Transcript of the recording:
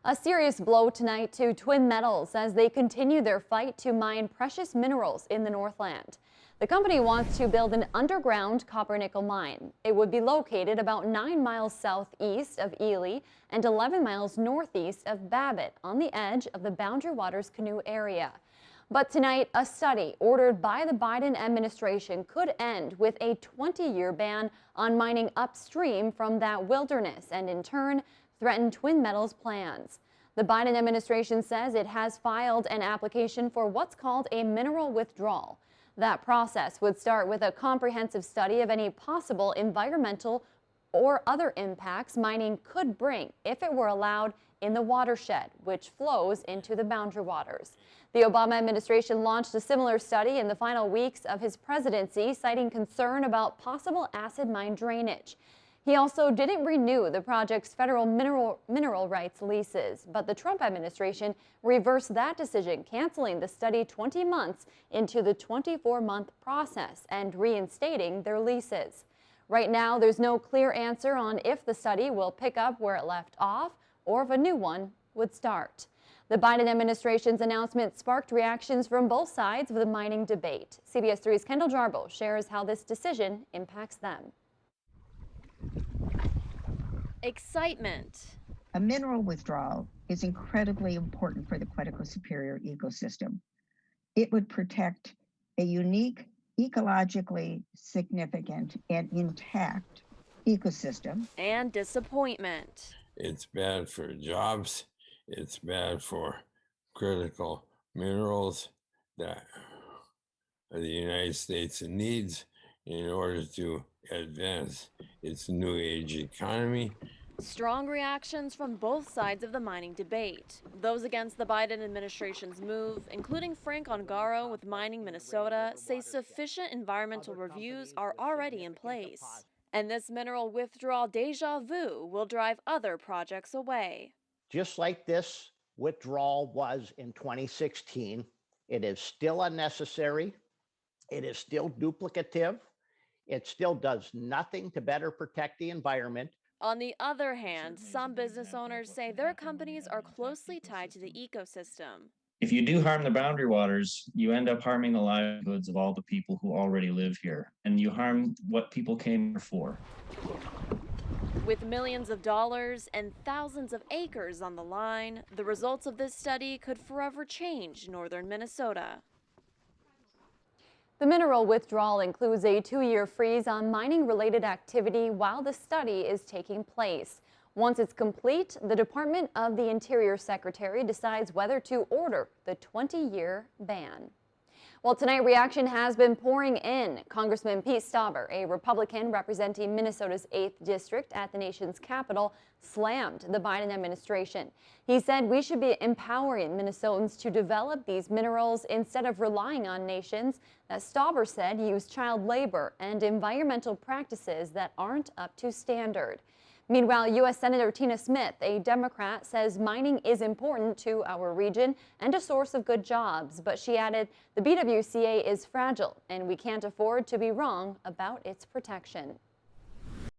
A serious blow tonight to Twin Metals as they continue their fight to mine precious minerals in the Northland. The company wants to build an underground copper-nickel mine. It would be located about 9 miles southeast of Ely and 11 miles northeast of Babbitt on the edge of the Boundary Waters Canoe area. But tonight, a study ordered by the Biden administration could end with a 20-year ban on mining upstream from that wilderness and in turn threaten Twin Metals' plans. The Biden administration says it has filed an application for what's called a mineral withdrawal. That process would start with a comprehensive study of any possible environmental or other impacts mining could bring if it were allowed in the watershed, which flows into the Boundary Waters. The Obama administration launched a similar study in the final weeks of his presidency, citing concern about possible acid mine drainage. He also didn't renew the project's federal mineral rights leases, but the Trump administration reversed that decision, canceling the study 20 months into the 24-month process and reinstating their leases. Right now, there's no clear answer on if the study will pick up where it left off or if a new one would start. The Biden administration's announcement sparked reactions from both sides of the mining debate. CBS 3's Kendall Jarbo shares how this decision impacts them. Excitement. A mineral withdrawal is incredibly important for the Quetico Superior ecosystem. It would protect a unique, ecologically significant and intact ecosystem. And disappointment. It's bad for jobs. It's bad for critical minerals that the United States needs in order to advance its new age economy. Strong reactions from both sides of the mining debate. Those against the Biden administration's move, including Frank Ongaro with Mining Minnesota, say sufficient environmental reviews are already in place. And this mineral withdrawal deja vu will drive other projects away. Just like this withdrawal was in 2016, it is still unnecessary. It is still duplicative. It still does nothing to better protect the environment. On the other hand, some business owners say their companies are closely tied to the ecosystem. If you do harm the boundary waters, you end up harming the livelihoods of all the people who already live here, and you harm what people came here for. With millions of dollars and thousands of acres on the line, the results of this study could forever change northern Minnesota. The mineral withdrawal includes a 2-year freeze on mining-related activity while the study is taking place. Once it's complete, the Department of the Interior Secretary decides whether to order the 20-year ban. Well, tonight reaction has been pouring in. Congressman Pete Stauber, a Republican representing Minnesota's 8th district at the nation's capital, slammed the Biden administration. He said we should be empowering Minnesotans to develop these minerals instead of relying on nations that Stauber said use child labor and environmental practices that aren't up to standard. Meanwhile, U.S. Senator Tina Smith, a Democrat, says mining is important to our region and a source of good jobs. But she added the BWCA is fragile and we can't afford to be wrong about its protection.